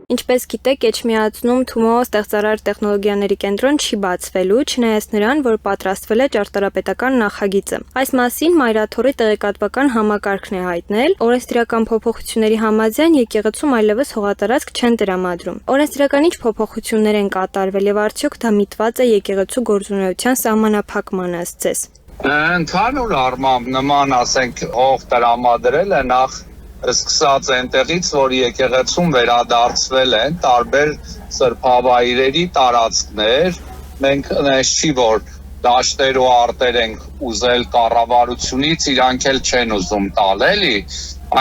Ինչպես գիտեք, Էջմիածնում Թումո ստեղծարար տեխնոլոգիաների կենտրոն չի բացվելու, չնայած նրան, որ պատրաստվել է ճարտարապետական նախագիծը։ Այս մասին Մայրաթոռի տեղեկատվական համակարգն է հայտնել, օրենսդրական փոփոխությունների համաձայն եկեղեցում այլևս հողատարածք չեն տրամադրում։ Օրենսդրական ինչ փոփոխություններ են կատարվել եւ արդյոք դա միտված է եկեղեցու գործունեության սահմանափակմանը ըստ ձեզ։ Ընդհանուր առմամբ նման, ասենք, հող տրամադրել է նախ սկսած այնտեղից, որ եկեղեցում վերադարձվել են տարբեր սրբավայրերի տարածքներ, մենք այնպես չի, որ դաշտեր ու արտեր ենք ուզել կառավարությունից, իրանք էլ չեն ուզում տալ, էլի,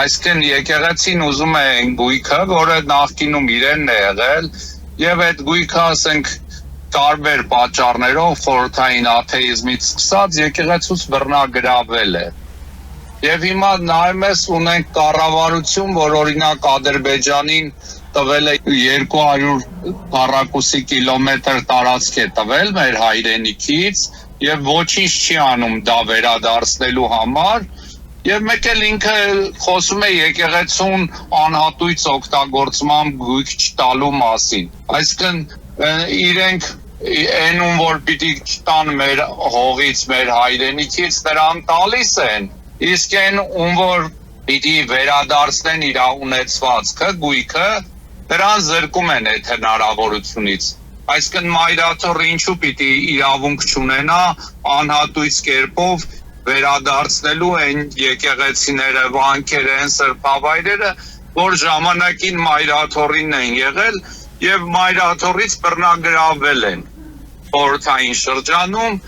այսինքն եկեղեցին ուզում է այն գույքը, որը նախկինում իրենն է եղել, եւ այդ գույքը, ասենք, տարբեր պատճառներով խորհրդային աթեիզմից սկսած եկեղեցուց բռնագրավել է։ Եվ հիմա նայում ես ունենք կառավարություն, որ օրինակ Ադրբեջանին տվել է 200 քառակուսի կիլոմետր տարածք է տվել մեր հայրենիքից եւ ոչինչ չի անում դա վերադարձնելու համար եւ մեկ էլ ինքը խոսում է եկեղեցուն անհատույց օգտագործման գույք չտալու մասին։ Այսինքն իրենք այն ում որ պիտի չտան մեր հողից, մեր հայրենիքից նրան տալիս են։ Իսկ այն ում որ պիտի վերադարձնեն իր ունեցվածքը, գույքը, դրան զրկում են այդ հնարավորությունից։ Այսինքն Մայրաթոռը ինչու պիտի իրավունք չունենա անհատույց կերպով վերադարձնելու այն եկեղեցիները, վանքերը, այն սրբավայրերը, որ ժամանակին Մայրաթոռին են եղել եւ Մայրաթոռից բռնագրավել են խորհրդային շրջանում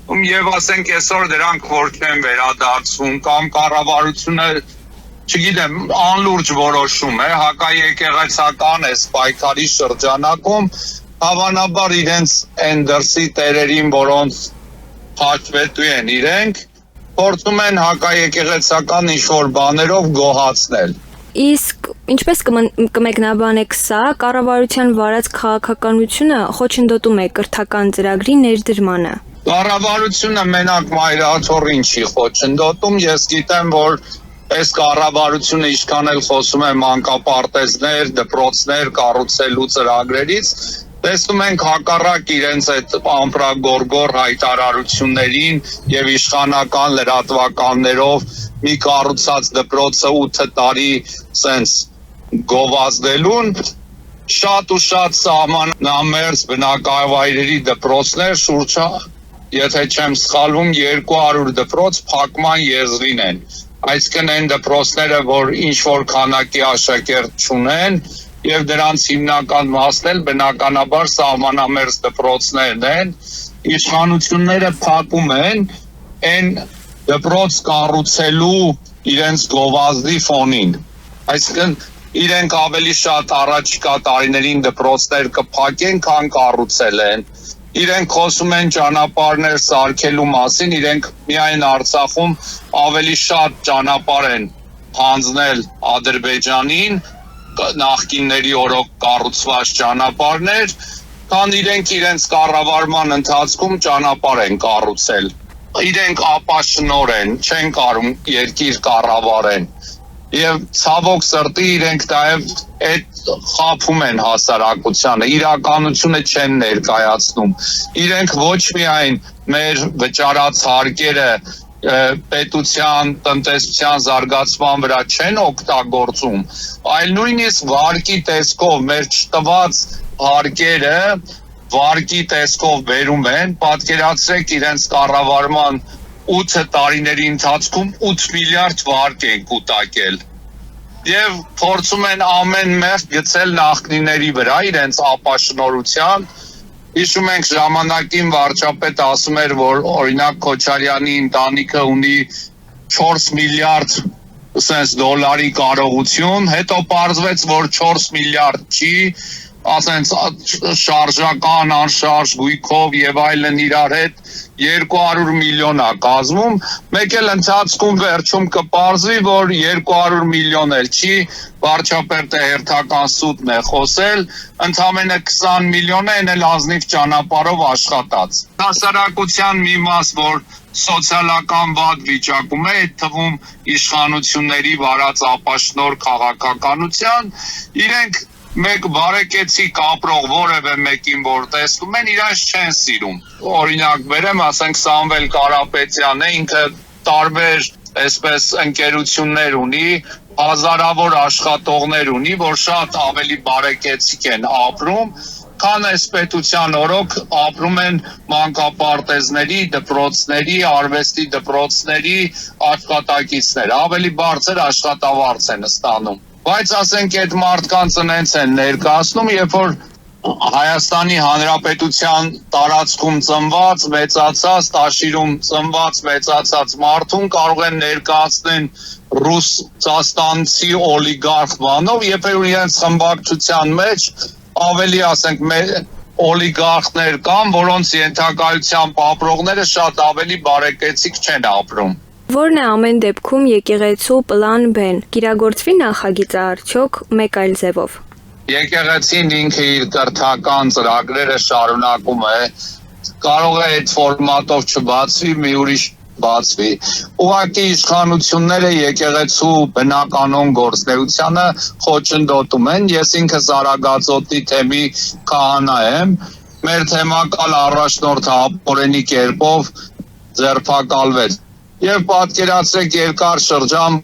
Եվ ասենք այսօր դրանք որ չեն վերադարձվում կամ կառավարությունը, չգիտեմ, անլուրջ որոշում է, հակաեկեղեցական է պայքարի շրջանակում, հավանաբար իրենց այն դրսի տերերին, որոնց փաչվետու են իրենք, փորձում են հակաեկեղեցական ինչ-որ բաներով գոհացնել։ Իսկ ինչպես կմեկնաբանեք սա, կառավարության վարած քաղաքականությունը խոչընդոտում է կրթական ծրագրի ներդրմանը։ Կառավարությունը մենակ Մայրաթոռին չի խոչընդոտում, ես գիտեմ, որ այս կառավարությունը ինչքան էլ խոսում է մանկապարտեզներ, դպրոցներ կառուցելու ծրագրերից, տեսնում ենք հակառակ իրենց այդ ամպրագորգոր հայտարարություններին եւ իշխանական լրատվականներով մի կառուցած դպրոցը 8 տարի սենց գովազդելուն շատ ու շատ սահմանամերձ բնակավայրերի դպրոցներ շուրջը Եթե չեմ սխալվում 200 դպրոց փակման եզրին են։ Այսինքն այն դպրոցները, որ ինչ-որ քանակի աշակերտ չունեն եւ դրանց հիմնական մասն էլ բնականաբար սահմանամերձ դպրոցներն են, իշխանությունները փակում են այն դպրոց կառուցելու իրենց գովազդի ֆոնին։ Այսինքն իրենք ավելի շատ առաջիկա տարիներին դպրոցներ կփակեն, քան կառուցել են։ Իրենք խոսում են ճանապարհներ սարքելու մասին, իրենք միայն Արցախում ավելի շատ ճանապարհ են հանձնել Ադրբեջանին, նախկինների օրոք կառուցված ճանապարհներ, քան իրենք իրենց կառավարման ընթացքում ճանապարհ են կառուցել։ Իրենք ապաշնոր են, չեն կարող երկիր կառավարեն։ Եվ ցավոք սրտի իրենք նաև այդ խափում են հասարակությանը, իրականությունը չեն ներկայացնում։ Իրենք ոչ միայն մեր վճարած հարկերը պետության, տնտեսության զարգացման վրա չեն օգտագործում, այլ նույնիսկ վարկի տեսքով մեր չտված հարկերը վարկի տեսքով բերում են, պատկերացրեք իրենց կառավարման 8 տարիների ընթացքում 8 միլիարդ վարկ են կուտակել եւ փորձում են ամեն մեղք գցել նախնիների վրա իրենց ապաշնորհության հիշում ենք ժամանակին վարչապետը ասում էր որ օրինակ Քոչարյանի ընտանիքը ունի 4 միլիարդ սենց դոլարի կարողություն հետո պարզվեց որ 4 միլիարդ չի ասենց շարժական, անշարժ գույքով եւ այլն իրար հետ 200 միլիոն է կազմում, մեկ էլ ընթացքում վերջում կպարզվի, որ 200 միլիոն էլ չի, վարչապետը հերթական սուտն է խոսել, ընդամենը 20 միլիոն է, այն էլ ազնիվ ճանապարհով աշխատած։ Հասարակության մի մաս, որ սոցիալական վատ վիճակում է, այդ թվում իշխանությունների վարած ապաշնոր քաղաքականության, իրենք մեկ բարեկեցիկ ապրող որևէ մեկին որ տեսնում են, իրանց չեն սիրում։ Օրինակ բերեմ, ասենք Սամվել Կարապետյանը, ինքը տարբեր այսպես ընկերություններ ունի, հազարավոր աշխատողներ ունի, որ շատ ավելի բարեկեցիկ են ապրում, քան այս պետության օրոք ապրում են մանկապարտեզների, դպրոցների, արվեստի դպրոցների աշխատակիցներ, ավելի բարձր աշխատավարձ են ստանում։ Բայց ասենք այդ մարդկանց ընենց են ներկայացնում, երբ որ Հայաստանի Հանրապետության տարածքում ծնված, մեծացած, Տաշիրում ծնված, մեծացած մարդուն կարող են ներկայացնել ռուսաստանցի օլիգարխ բանով, երբ որ իրենց խմբակցության մեջ ավելի ասենք օլիգարխներ կան, որոնց ենթակայությամբ ապրողները շատ ավելի բարեկեցիկ չեն ապրում։ Որն է ամեն դեպքում եկեղեցու պլան B-ն, կիրագործվի նախագիծը արդյոք մեկ այլ ձևով։ Եկեղեցին ինքը իր կրթական ծրագրերը շարունակում է, կարող է այդ ֆորմատով չբացվի, մի ուրիշ բացվի։ Ուղղակի իշխանությունները եկեղեցու բնականոն գործնեությանը խոչընդոտում են։ Ես ինքս Արագածոտնի թեմի քահանա եմ, մեր թեմակալ առաջնորդը ապօրինի կերպով ձերբակալվեց։ Եվ պատկերացրեք երկար շրջան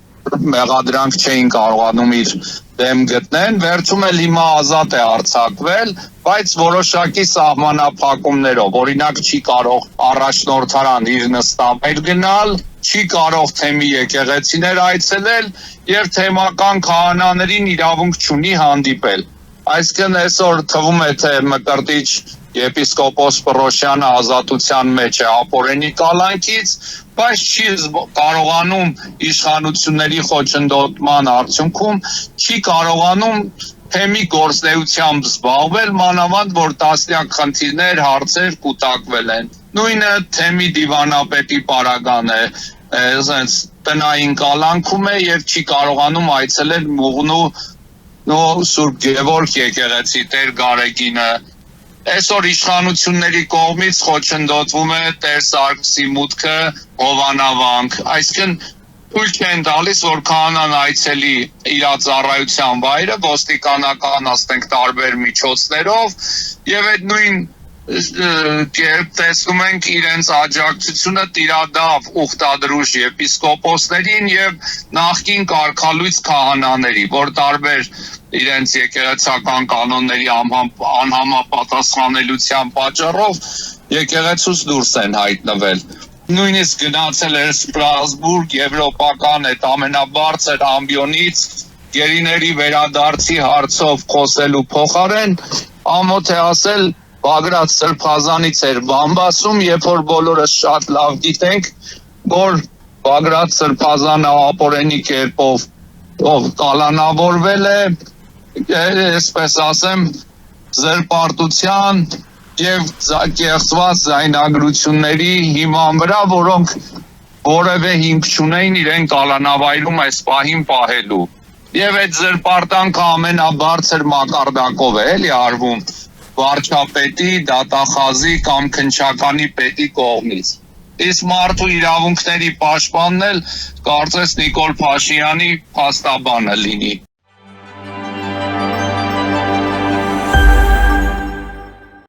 մեղադրանք չէին կարողանում իր դեմ գտնեն, վերջում էլ հիմա ազատ է արձակվել, բայց որոշակի սահմանափակումներով, օրինակ չի կարող առաջնորդարան իր նստավայր գնալ, չի կարող թեմի եկեղեցիներ այցելել եւ թեմական քահանաներին իրավունք չունի հանդիպել։ Այսինքն այսօր թվում է թե Մկրտիչ եպիսկոպոս Պռոշյանը ազատության մեջ է ապօրինի կալանքից, բայց չի կարողանում իշխանությունների խոչընդոտման արդյունքում չի կարողանում թեմի գործնեությամբ զբաղվել, մանավանդ որ տասնյակ խնդիրներ, հարցեր կուտակվել են։ Նույնը թեմի դիվանապետի պարագան է, ասենց տնային կալանքում է եւ չի կարողանում այցելել Մուղնու Սուրբ Գևորգ եկեղեցի Տեր Գարեգինը։ Այսօր իշխանությունների կողմից խոչընդոտվում է Տեր Սարգսի մուտքը Հովանավանք, այսինքն թույլ չեն տալիս, որ քահանան այցելի իր ծառայության վայրը, ոստիկանական ասենք տարբեր միջոցներով, եւ այդ նույն կերպ տեսնում ենք իրենց աջակցությունը տիրադավ ուխտադրուժ եպիսկոպոսներին եւ նախկին կարգալույց քահանաների, որ տարբեր իրենց եկեղեցական կանոնների անհամապատասխանելիության պատճառով եկեղեցուց դուրս են հայտնվել։ Նույնիսկ գնացել էր Ստրասբուրգ, եվրոպական այդ ամենաբարձր ամբիոնից գերիների վերադարձի հարցով խոսելու փոխարեն ամոթ է ասել Բագրատ Սրբազանից էր բամբասում, երբ որ բոլորս շատ լավ գիտենք, որ Բագրատ Սրբազանը ապօրինի կերպով կալանավորվել է, այսպես ասեմ, զրպարտության եւ կեղծված զայնագրությունների հիման վրա, որոնք որևէ հիմք չունեին իրեն կալանավայրում այս պահին պահելու։ Եվ այդ զրպարտանքը ամենաբարձր մակարդակով է էլի արվում վարչապետի, դատախազի կամ քննչականի պետի կողմից։ Իսկ մարդու իրավունքների պաշտպանն էլ կարծես Նիկոլ Փաշինյանի փաստաբանը լինի։